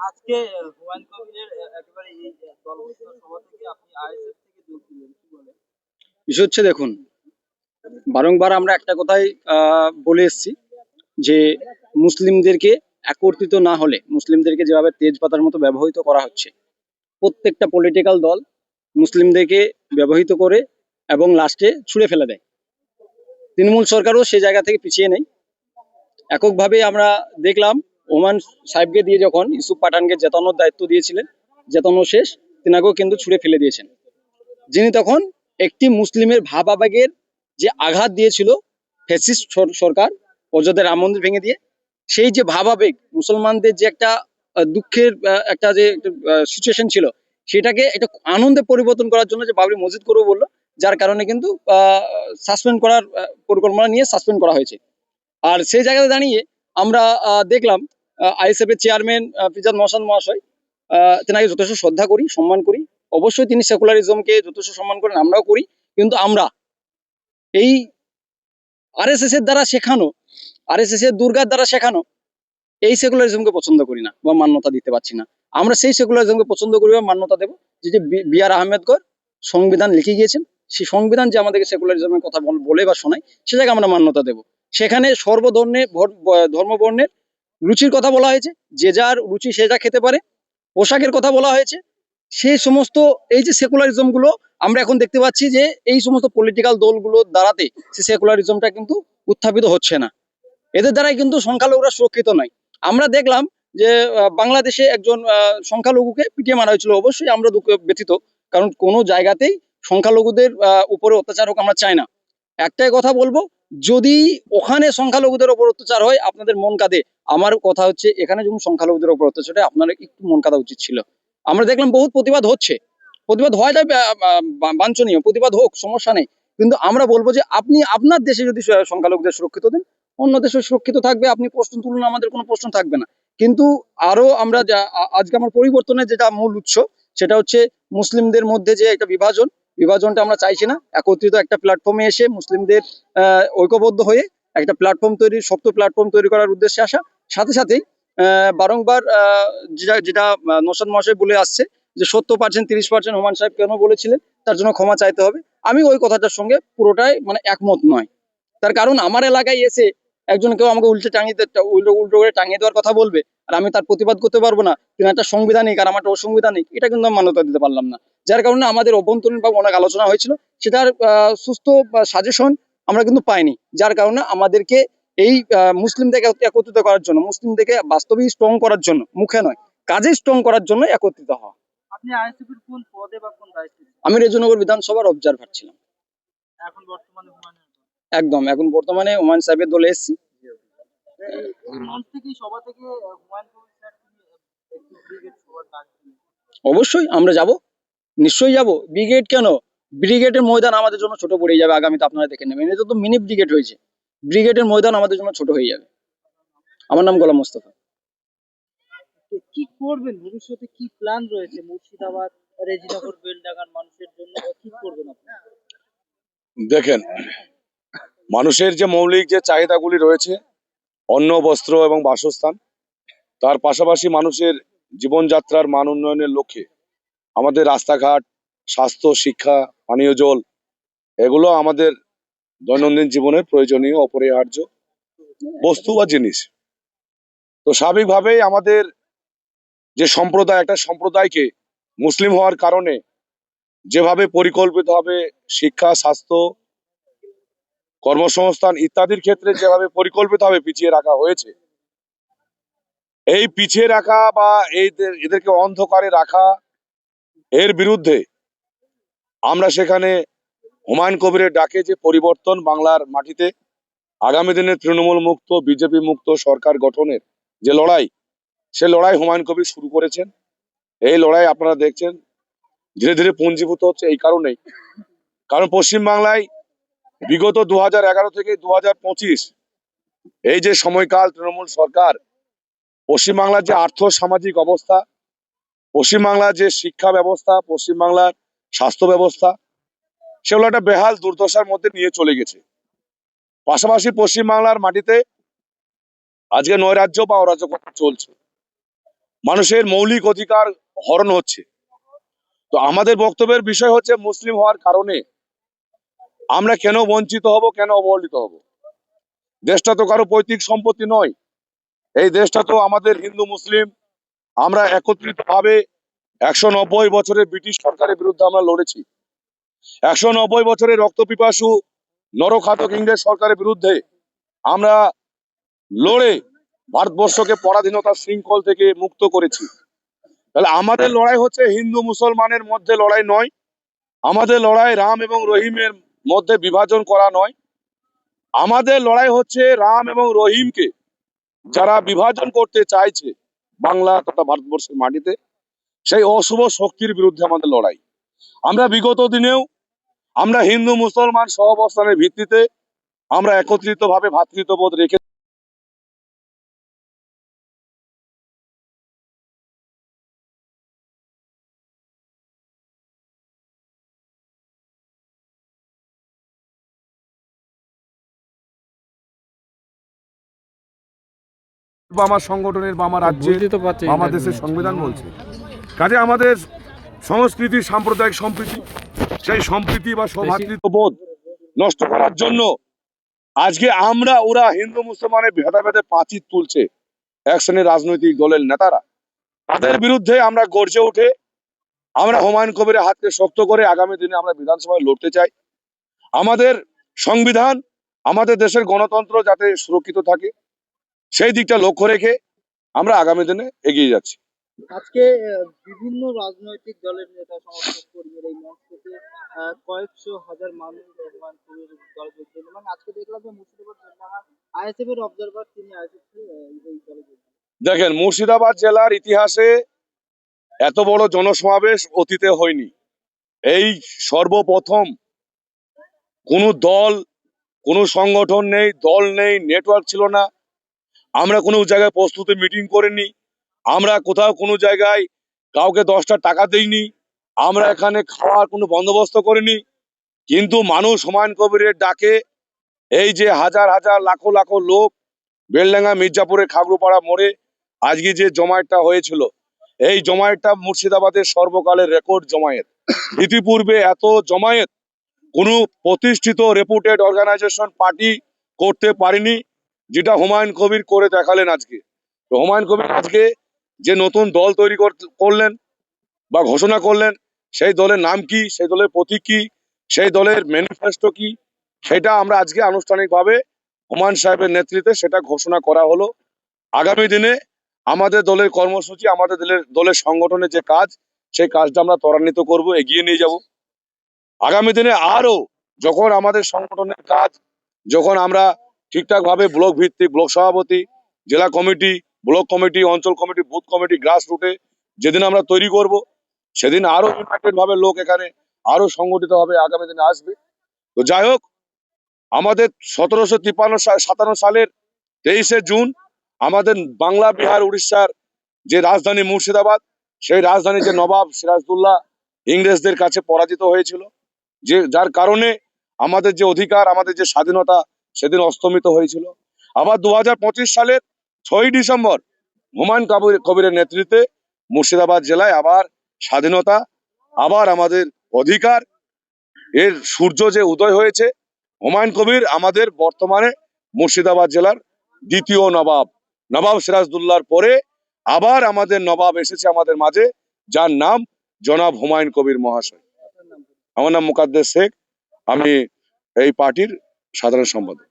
আজকে হুমায়ুন কবিরের একেবারে এই দল ঘোষণা সভা থেকে আপনি আইএসএফ থেকে যোগ দিলেন, কি বলেন? বিষয় হচ্ছে, দেখুন, বারংবার আমরা একটা কথাই বলে এসেছি যে মুসলিমদেরকে একত্রিত না হলে, মুসলিমদেরকে যেভাবে তেজপাতার মতো ব্যবহৃত করা হচ্ছে, প্রত্যেকটা পলিটিক্যাল দল মুসলিমদেরকে ব্যবহৃত করে এবং লাস্টে ছুঁড়ে ফেলে দেয়। তৃণমূল সরকারও সে জায়গা থেকে পিছিয়ে নেই। এককভাবে আমরা দেখলাম, ওমান সাহেবকে দিয়ে যখন ইউসুফ পাঠানকে জেতানোর দায়িত্ব দিয়েছিলেন, জেতানো শেষ, তিনাকেও কিন্তু ছুঁড়ে ফেলে দিয়েছেন। যিনি তখন একটি মুসলিমের ভাব আবেগের যে আঘাত দিয়েছিল ফ্যাসিস্ট সরকার, অযোধ্যা রাম মন্দির ভেঙে দিয়ে, সেই যে ভাব আবেগ, মুসলমানদের যে একটা দুঃখের একটা যে সিচুয়েশন ছিল, সেটাকে একটা আনন্দে পরিবর্তন করার জন্য যে বাবরি মসজিদ করবো বললো, যার কারণে কিন্তু সাসপেন্ড করার পরিকল্পনা নিয়ে সাসপেন্ড করা হয়েছে। আর সেই জায়গাতে দাঁড়িয়ে আমরা দেখলাম আইএসএফ এর চেয়ারম্যান ফিজাদ মহসান মহাশয়, তেনাকে যথেষ্ট শ্রদ্ধা করি, সম্মান করি। অবশ্যই তিনি সেকুলারিজমকে যথেষ্ট সম্মান করেন, আমরাও করি। কিন্তু আমরা এই আরএসএস এর দ্বারা শেখানো, আরএসএস এর দুর্গার দ্বারা শেখানো এই সেকুলারিজমকে পছন্দ করি না বা মান্যতা দিতে পারছি না। আমরা সেই সেকুলারিজমকে পছন্দ করি বা মান্যতা দেবো যে বি আর আহমেদকর সংবিধান লিখে গিয়েছেন, সেই সংবিধান যে আমাদেরকে সেকুলারিজমের কথা বলে বা শোনায়, সে জায়গায় আমরা মান্যতা দেবো। সেখানে সর্বধর্মের ধর্মবর্ণের রুচির কথা বলা হয়েছে, যে যার রুচি সে যা খেতে পারে। পোশাকের কথা বলা হয়েছে। সেই সমস্ত এই যে সেকুলারিজম গুলো আমরা এখন দেখতে পাচ্ছি যে এই সমস্ত পলিটিক্যাল দলগুলোর দ্বারাতে সে সেকুলারিজমটা কিন্তু উত্থাপিত হচ্ছে না। এদের দ্বারাই কিন্তু সংখ্যালঘুরা সুরক্ষিত নয়। আমরা দেখলাম যে বাংলাদেশে একজন সংখ্যালঘুকে পিটিয়ে মারা হয়েছিল। অবশ্যই আমরা দুঃখ ব্যথিত, কারণ কোনো জায়গাতেই সংখ্যালঘুদের উপরে অত্যাচার হোক আমরা চাই না। একটাই কথা বলবো, যদি ওখানে সংখ্যালঘুদের ওপর অত্যাচার হয় আপনাদের মন কাঁদে। আমার কথা হচ্ছে, এখানে যখন সংখ্যালঘুদের ওপর অত্যাচার হয় আপনার একটু মন কাঁদা উচিত ছিল। আমরা দেখলাম বহুত প্রতিবাদ হচ্ছে, প্রতিবাদ হওয়াটাই বাঞ্ছনীয়, প্রতিবাদ হোক, সমস্যা নেই। কিন্তু আমরা বলবো যে আপনি আপনার দেশে যদি সংখ্যালঘুদের সুরক্ষিত দেন, অন্য দেশে সুরক্ষিত থাকবে, আপনি প্রশ্ন তুলুন, আমাদের কোনো প্রশ্ন থাকবে না। কিন্তু আরো আমরা আজকে আমার পরিবর্তনের যেটা মূল উৎস, সেটা হচ্ছে মুসলিমদের মধ্যে যে একটা বিভাজনটা আমরা চাইছি না। একত্রিত একটা প্ল্যাটফর্মে এসে মুসলিমদের ঐক্যবদ্ধ হয়ে একটা প্ল্যাটফর্ম তৈরি, শক্ত প্ল্যাটফর্ম তৈরি করার উদ্দেশ্যে আসা। সাথে সাথেই বারংবার যেটা নওশাদ মহাশয় বলে আসছে যে 70% 30% হুমায়ুন সাহেব কেন বলেছিলেন, তার জন্য ক্ষমা চাইতে হবে। আমি ওই কথাটার সঙ্গে পুরোটাই মানে একমত নয়। তার কারণ আমার এলাকায় এসে একজন কেউ আমাকে উল্টো করে টাঙিয়ে দেওয়ার কথা বলবে, আর আমি তার প্রতিবাদ করতে পারবো না, তিনি একটা সাংবিধানিক আর আমার একটা অসাংবিধানিক, এটা কিন্তু আমি মান্যতা দিতে পারলাম না। যার কারণে আমাদের অভ্যন্তরীণ ভাবে অনেক আলোচনা হয়েছিল, সেটার সুস্থ সাজেশন আমরা কিন্তু পাইনি। যার কারণে আমাদেরকে এই মুসলিমদেরকে একত্রিত করার জন্য, মুসলিমদেরকে বাস্তবেই স্ট্রং করার জন্য, মুখে নয় কাজে স্ট্রং করার জন্য একত্রিত হওয়া। আপনি আইএসএফ এর কোন পদে বা কোন দায়িত্বে? আমি রেজনগর বিধানসভার অবজারভার ছিলাম। এখন বর্তমানে একদম, এখন বর্তমানে হুমায়ুন সাহেবের দলে এসেছি। মঞ্চ থেকে সভা থেকে হুমায়ুন কবির স্যার একটি ব্রিগেড সভার ডাক দিলেন। অবশ্যই আমরা যাব, নিশ্চয়ই যাব। ব্রিগেড কেন, ব্রিগেডের ময়দান আমাদের জন্য ছোট পড়ে যাবে আগামীতে, আপনারা দেখে নেবেন। এটা তো মিনি ব্রিগেড হয়েছে, ব্রিগেডের ময়দান আমাদের জন্য ছোট হয়ে যাবে। আমার নাম গোলাম মোস্তফা। কি করবেন ভবিষ্যতে, কি প্ল্যান রয়েছে মুর্শিদাবাদ, রেজিনগর, বেলডাঙ্গার মানুষের জন্য কি করবেন আপনি? দেখেন, মানুষের যে মৌলিক যে চাহিদাগুলি রয়েছে, অন্ন, বস্ত্র এবং বাসস্থান, তার পাশাপাশি মানুষের জীবনযাত্রার মান উন্নয়নের লক্ষ্যে আমাদের রাস্তাঘাট, স্বাস্থ্য, শিক্ষা, পানীয় জল, এগুলো আমাদের দৈনন্দিন জীবনের প্রয়োজনীয় অপরিহার্য বস্তু বা জিনিস। তো স্বাভাবিকভাবেই আমাদের যে সম্প্রদায়, একটা সম্প্রদায়কে মুসলিম হওয়ার কারণে যেভাবে পরিকল্পিতভাবে শিক্ষা, স্বাস্থ্য, কর্মসংস্থান ইত্যাদির ক্ষেত্রে যেভাবে পরিকল্পিতভাবে পিছিয়ে রাখা হয়েছে, এই পিছিয়ে রাখা বা এদেরকে অন্ধকারে রাখা, এর বিরুদ্ধে আমরা সেখানে হুমায়ুন কবিরের ডাকে যে পরিবর্তন বাংলার মাটিতে, আগামী দিনে তৃণমূল মুক্ত, বিজেপি মুক্ত সরকার গঠনের যে লড়াই, সে লড়াই হুমায়ুন কবির শুরু করেছেন। এই লড়াই আপনারা দেখছেন ধীরে ধীরে পুঞ্জীভূত হচ্ছে। এই কারণেই, কারণ পশ্চিমবাংলায় বিগত 2011 থেকে 2025 এই যে সময়কাল তৃণমূল সরকার পশ্চিমবাংলার যে আর্থ সামাজিক অবস্থা, পশ্চিমবাংলার যে শিক্ষা ব্যবস্থা, পশ্চিমবাংলার স্বাস্থ্য ব্যবস্থা, সেগুলো একটা বেহাল দুর্দশার মধ্যে নিয়ে চলে গেছে। পাশাপাশি পশ্চিমবাংলার মাটিতে আজকে নৈরাজ্য বা অরাজকতা চলছে। মানুষের মৌলিক অধিকার হরণ হচ্ছে। তো আমাদের বক্তব্যের বিষয় হচ্ছে মুসলিম হওয়ার কারণে আমরা কেন বঞ্চিত হব, কেন অবহেলিত হব? দেশটা তো কারো পৈতৃক সম্পত্তি নয়। এই দেশটা তো আমাদের হিন্দু মুসলিম আমরা একত্রিত ভাবে 190 বছরের ব্রিটিশ সরকারের বিরুদ্ধে আমরা লড়েছি। 190 বছরের রক্তপিপাসু নরখাতক ইংরেজ সরকারের বিরুদ্ধে আমরা লড়ে ভারতবর্ষকে পরাধীনতার শৃঙ্খল থেকে মুক্ত করেছি। তাহলে আমাদের লড়াই হচ্ছে হিন্দু মুসলমানের মধ্যে লড়াই নয়, আমাদের লড়াই রাম এবং রহিমের মধ্যে বিভাজন করা নয়, আমাদের লড়াই হচ্ছে রাম এবং রহিমকে যারা বিভাজন করতে চাইছে বাংলা তথা ভারতবর্ষের মাটিতে, সেই অশুভ শক্তির বিরুদ্ধে আমাদের লড়াই। আমরা বিগত দিনেও আমরা হিন্দু মুসলমান সহাবস্থানের ভিত্তিতে আমরা একত্রিত ভাবে ভ্রাতৃত্ববোধ রেখে বা আমার সংগঠনের বা আমার রাজ্যের বুঝতে তো পারছি বা আমার দেশের সংবিধান বলছে। কাজে আমাদের সংস্কৃতি সাম্প্রদায়িক সম্প্রীতি, সেই সম্প্রীতি বা সৌভ্রাতৃত্ব বোধ নষ্ট করার জন্য আজকে ওরা হিন্দু মুসলমানের ভেদাভেদে পাঁচির তুলছে এক শ্রেণীর রাজনৈতিক দলের নেতারা। তাদের বিরুদ্ধে আমরা গর্জে উঠে আমরা হুমায়ুন কবিরের হাতকে শক্ত করে আগামী দিনে আমরা বিধানসভায় লড়তে চাই। আমাদের সংবিধান, আমাদের দেশের গণতন্ত্র যাতে সুরক্ষিত থাকে সেই দিকটা লক্ষ্য রেখে আমরা আগামী দিনে এগিয়ে যাচ্ছি। আজকে বিভিন্ন রাজনৈতিক দলের নেতা সমর্থক কর্মীরা এই মঞ্চ থেকে কয়েকশো হাজার মানুষ হুমায়ুন কবির দলে যোগ দিলেন। এবং আজকে দেখলাম যে মুর্শিদাবাদ জেলা আইএসএফ এর অবজারভার তিনি আইএসএফ এই দলে যোগ দিলেন। দেখেন, মুর্শিদাবাদ জেলার ইতিহাসে এত বড় জনসমাবেশ অতীতে হয়নি। এই সর্বপ্রথম কোনো দল, কোনো সংগঠন নেই, দল নেই, নেটওয়ার্ক ছিল না, আমরা কোনো জায়গায় প্রস্তুতি মিটিং করিনি, আমরা কোথাও কোনো জায়গায় কাউকে 10টা টাকা দেইনি, আমরা এখানে খাওয়ার কোনো বন্দোবস্ত করিনি। কিন্তু মানুষ হুমায়ুন কবিরের ডাকে এই যে হাজার হাজার লাখো লাখো লোক বেলডাঙ্গা মির্জাপুরের খাগড়ুপাড়া মোড়ে আজকে যে জমায়েতটা হয়েছিল, এই জমায়েতটা মুর্শিদাবাদের সর্বকালের রেকর্ড জমায়েত। ইতিপূর্বে এত জমায়েত কোনো প্রতিষ্ঠিত রেপুটেড অর্গানাইজেশন পার্টি করতে পারেনি, যেটা হুমায়ুন কবির করে দেখালেন আজকে। তো হুমায়ুন কবির আজকে যে নতুন দল তৈরি করলেন বা ঘোষণা করলেন, সেই দলের নাম কি, সেই দলের প্রতীক কি, সেই দলের ম্যানিফেস্টো কি, সেটা আমরা আজকে আনুষ্ঠানিকভাবে হুমায়ুন সাহেবের নেতৃত্বে সেটা ঘোষণা করা হলো। আগামী দিনে আমাদের দলের কর্মসূচি, আমাদের দলের সংগঠনের যে কাজ, সেই কাজটা আমরা ত্বরান্বিত করব, এগিয়ে নিয়ে যাব। আগামী দিনে আরো যখন আমাদের সংগঠনের কাজ, যখন আমরা ঠিকঠাক ভাবে ব্লক ভিত্তিক ব্লক সভাপতি, জেলা কমিটি, ব্লক কমিটি, অঞ্চল কমিটি, বুথ কমিটি, গ্রাস রুটে যেদিন আমরা তৈরি করব, সেদিন আরো ইউনাইটেড ভাবে লোক এখানে আরো সংগঠিত হবে, আগামী দিনে আসবে। তো যাই হোক, আমাদের 1753 সালের 23শে জুন আমাদের বাংলা, বিহার, উড়িষ্যার যে রাজধানী মুর্শিদাবাদ, সেই রাজধানী যে নবাব সিরাজদৌল্লা ইংরেজদের কাছে পরাজিত হয়েছিল, যার কারণে আমাদের যে অধিকার, আমাদের যে স্বাধীনতা সেদিন অস্তমিত হয়েছিল। আবার 2025 সালের 6ই ডিসেম্বর হুমায়ুন কবিরের নেতৃত্বে মুর্শিদাবাদ জেলায় আবার স্বাধীনতা, আবার আমাদের অধিকার এর সূর্য যে উদয় হয়েছে। হুমায়ুন কবির আমাদের বর্তমানে মুর্শিদাবাদ জেলার দ্বিতীয় নবাব। নবাব সিরাজদৌল্লার পরে আবার আমাদের নবাব এসেছে আমাদের মাঝে, যার নাম জনাব হুমায়ুন কবির মহাশয়। আমার নাম মুকাদ্দেস শেখ, আমি এই পার্টির সাধারণ সম্পাদক।